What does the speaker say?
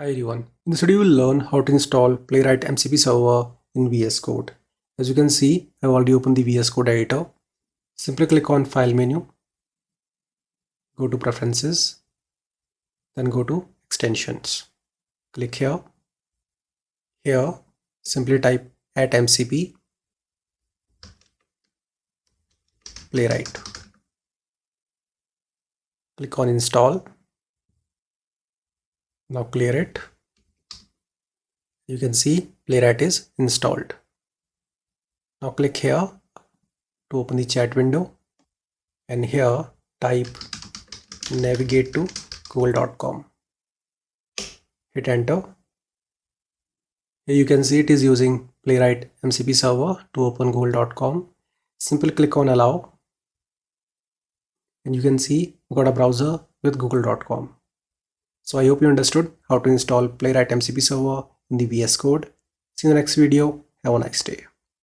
Hi everyone, in this video we will learn how to install Playwright MCP server in VS Code. As you can see, I have already opened the VS Code editor. Simply click on File menu, go to Preferences, then go to Extensions. Click here. Here, simply type @MCP Playwright. Click on Install. Now clear it. You can see Playwright is installed. Now click here to open the chat window, and here type navigate to google.com. Hit enter. Here you can see it is using Playwright MCP server to open google.com. Simply click on allow, and you can see we got a browser with google.com. So I hope you understood how to install Playwright MCP server in the VS Code. See you in the next video. Have a nice day.